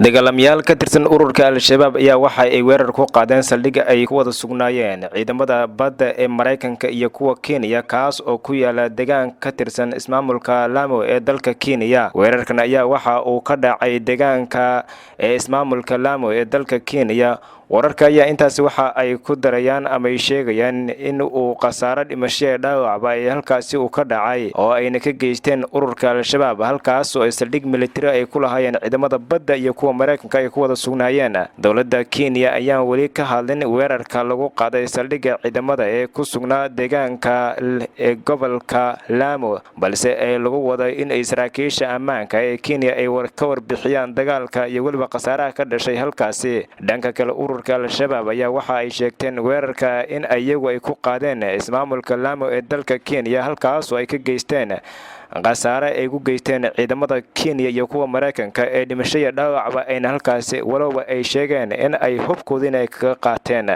dagaalamayaal ka tirsan ururka al-shabaab ayaa waxa ay weerar ku qaadeen saldhigga ay ku wada sugnaayeen ciidamada badda ee Mareykanka iyo kuwa Kenya kaas oo ku yaala deegaan ka tirsan ismaamulka Lamu ee dalka Kenya. Weerarkan ayaa waxa uu ka dhacay deegaanka ismaamulka Lamu ee dalka Kenya. wararka ayaa intaas waxa ay ku darayaan ama ay sheegayaan in uu qasaaro dhimasho dhaawac ay halkaasi uu ka dhacay oo ayna ka geysteen ururka al-shabaab halkaas oo saldhig military ay ku lahaayeen ciidamada badda iyo kuwa Mareykanka ay ku wada sugnaayeen. Dowladda Kenya ayaa wali ka hadlin weerarka lagu qaaday saldhigga ciidamada ee ku sugnaa deegaanka gobolka Lamu balse ay lagu waday in ay saraakiisha ammaanka ee Kenya ay ka warbixiyaan dagaalka iyo waliba qasaaraha ka dhashay halkaasi. Dhanka kale ururka al-shabaab ayaa waxa ay sheegteen weerarka in ayagu ay ku qaadeen ismaamulka Lamu ee dalka Kenya halkaas oo ay ka geysteen qasaare ay ku geysteen ciidamada Kenya iyo kuwa Mareykanka ee dhimasho dhaawac ayna halkaasi walowba ay sheegeen in ay hubkoodina ka qaateen.